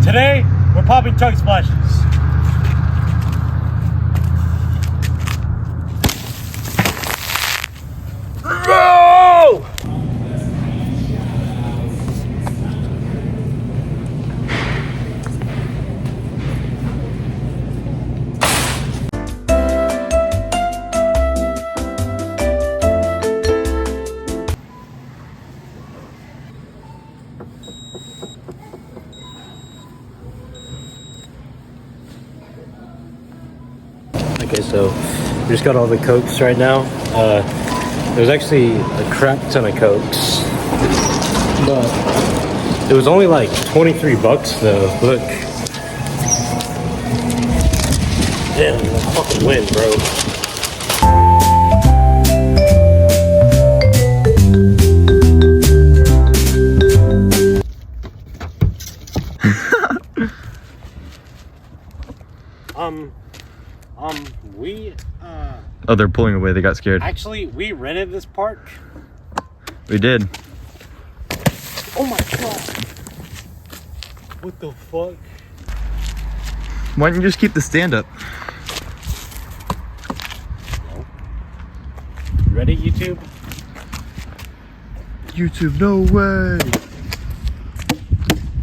Today, we're popping chug splashes. No! Okay, so we just got all the Cokes right now. There's actually a crap ton of Cokes, but it was only like 23 bucks though. Look. Damn, that fucking win, bro. Oh, they're pulling away. They got scared. Actually, we rented this park. We did. Oh my god. What the fuck? Why don't you just keep the stand up? You ready, YouTube? YouTube, no way.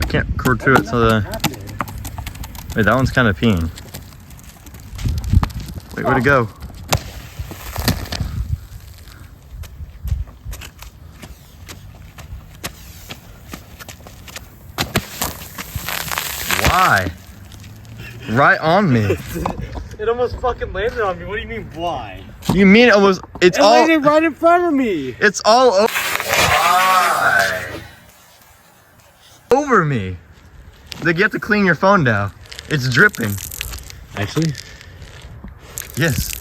I can't record through it, so wait, that one's kind of peeing. Wait, where'd it go? Why? Right on me. It almost fucking landed on me. What do you mean, why? You mean it was? It landed right in front of me. It's all over. Why? Over me. Like, you have to clean your phone now. It's dripping. Actually? Yes.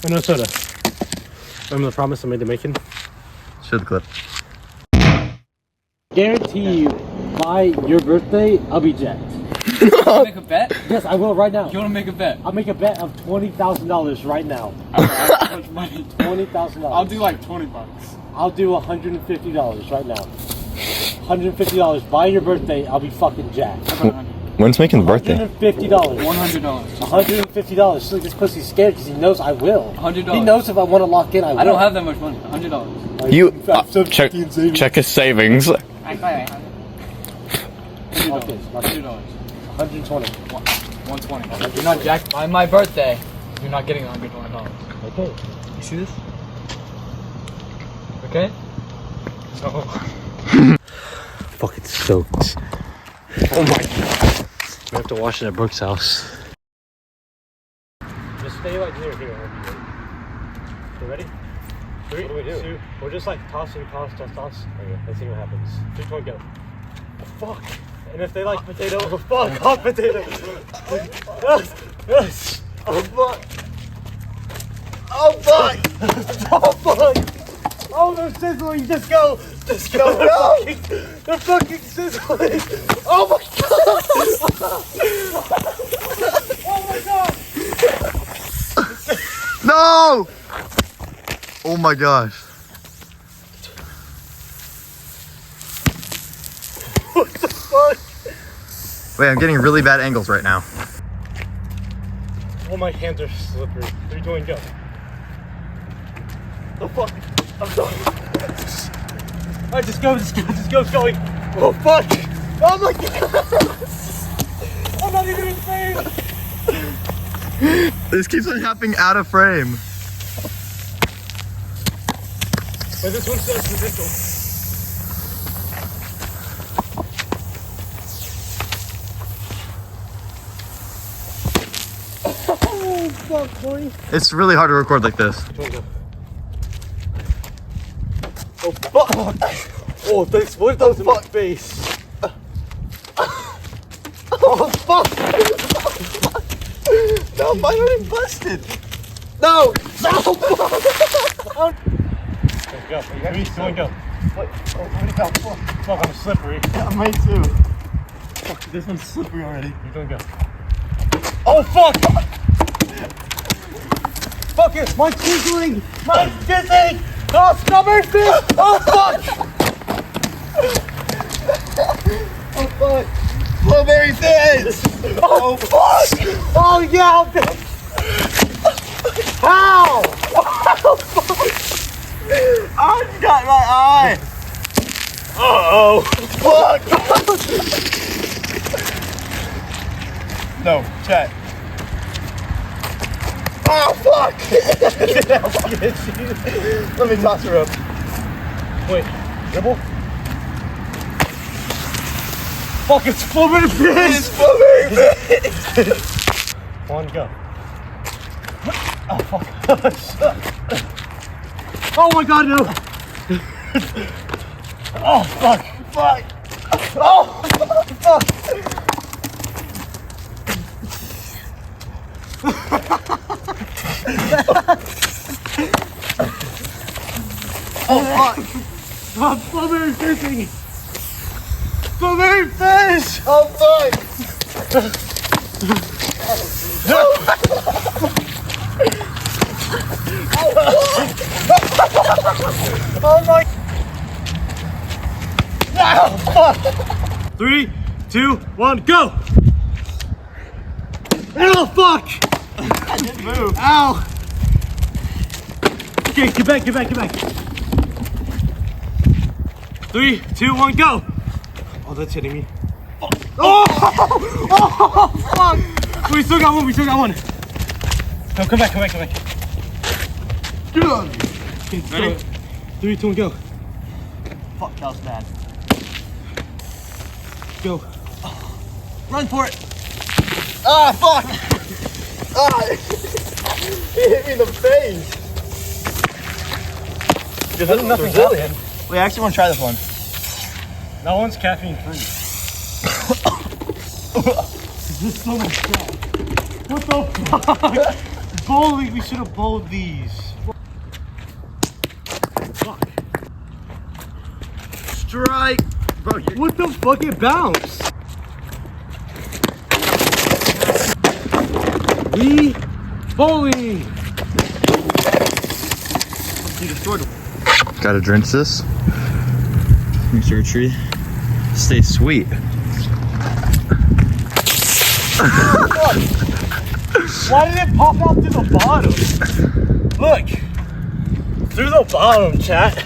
Oh, no soda. Remember the promise I made to Macon? Show the clip. Guarantee you, by your birthday, I'll be jacked. Make a bet? Yes, I will right now. You want to make a bet? I'll make a bet of $20,000 right now. How much money? $20,000. I'll do like 20 bucks. I'll do $150 right now. $150 by your birthday, I'll be fucking jacked. When's Macon's birthday? $150. $100. $150. So this pussy's scared because he knows I will. $100. He knows if I want to lock in, I will. I don't have that much money. $100. You check his savings. $100. $120. 120. You're not jacked by my birthday. You're not getting $120. Okay. You see this? Okay? So. Fucking soaked. Oh my god. We have to wash it at Brooke's house. Just stay like here. You ready? 3, what do we do? 2. We're just like toss. Okay, let's see what happens. 3, 2, 1, go. Oh, fuck. And if they like potato, oh fuck, hot potato. Yes. Oh fuck. Oh fuck. Oh fuck. Oh, they're sizzling. Just go. No. They're fucking sizzling. Oh my god. Oh my god. No! Oh my gosh. What the fuck? Wait, I'm getting really bad angles right now. Oh, my hands are slippery. 3, 2, 1, go. Oh fuck. I'm sorry. Alright, just go. It's going. Oh fuck. Oh my god. I'm not even in frame. This keeps on happening out of frame. But this one's so ridiculous. Oh fuck, boy. It's really hard to record like this. Oh fuck! Oh, thanks for those in my face. Oh fuck! No, mine already busted. No! No! Let's go. 3, 2, 1, go. Wait, oh, where'd it go? Fuck, I'm slippery. Yeah, mine too. Fuck, this one's slippery already. 3, 2, 1, go. Oh fuck! Fuck it! My tickling! My fizzing! Oh, stubborn fish! Oh fuck! Oh fuck! Blueberry fish! Oh, fuck! Oh, yeah! How? I just got my eye! Uh-oh! Fuck! No, chat. Oh, fuck! Let me toss her up. Wait, dribble? Fuck, it's blueberry fish! It's blueberry fish! One, go. Oh, fuck. Oh my god, no! Oh, fuck. Fuck. Oh, fuck. Oh, fuck. I'm blueberry fishing. Blueberry fish! Oh, fuck. Oh my! Oh, fuck. 3, 2, 1, go! Ow, fuck! I didn't move. Ow! Okay, get back. 3, 2, 1, go! Oh, that's hitting me. Oh! Oh, fuck! We still got one. No, come back. Get on! Okay, ready? 3, 2, 1, go. Fuck, that was bad. Go. Oh, run for it! Ah, fuck! Ah! It hit me in the face! There's nothing Brazilian. Wait, I actually want to try this one. That one's caffeine free. This is so much crap. What the fuck? Bowling, we should have bowled these. Fuck. Strike! Bro, what the fuck? It bounced! We bowling! You destroyed them. Gotta drench this. Make sure your tree stays sweet. Why did it pop out through the bottom? Look! Through the bottom, chat.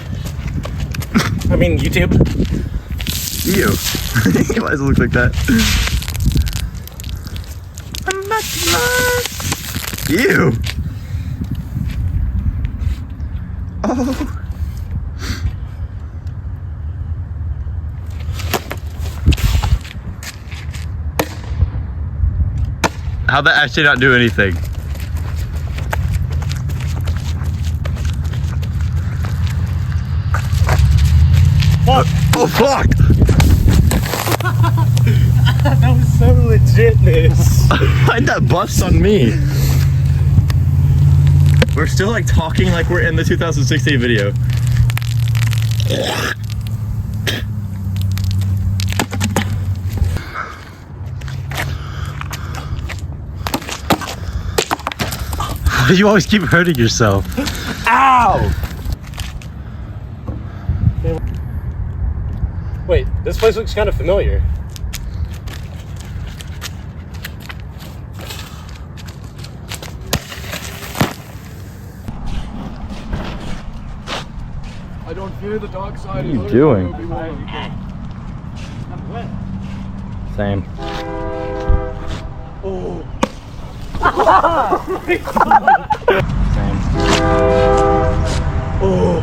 I mean, YouTube. Ew. Why does it look like that? Ew. Oh. How'd that actually not do anything? Fuck! Oh fuck! That was so legitness. Why'd that bust on me? We're still like talking like we're in the 2016 video. Why do you always keep hurting yourself? Ow! Wait, this place looks kind of familiar. I don't fear the dark side. What are you doing? I'm wet. Same. Oh. Same. Oh.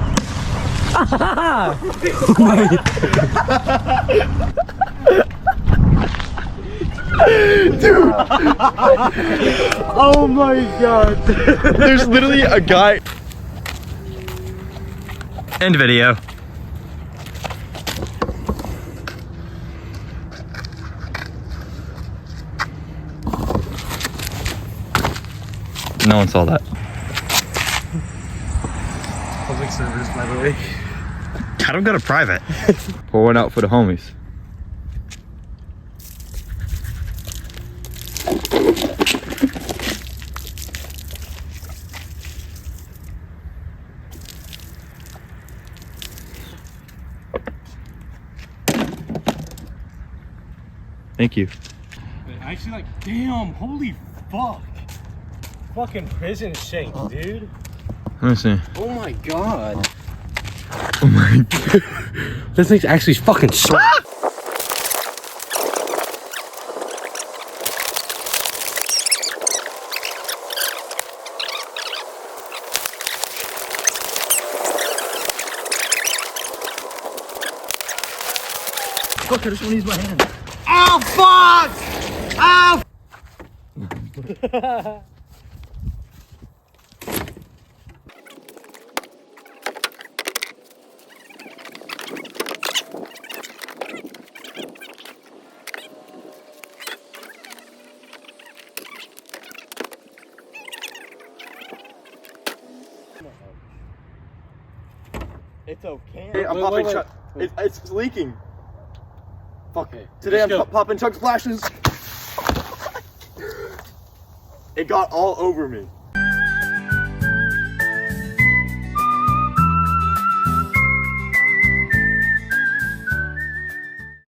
Dude. Oh my god. There's literally a guy. End video. No one saw that. Public service, by the way. I don't go to private. Pour one out for the homies. Thank you. Actually, like, damn, holy fuck. Fucking prison shake, dude. Let me see. Oh my god. Oh my god. This thing's actually fucking slap. Fuck, I just want to use my hand. Oh fuck! Ow! It's okay. Hey, I'm Wait, popping wait, chug. It's leaking. Fuck. Okay. Today I'm Just go. popping chug splashes. It got all over me.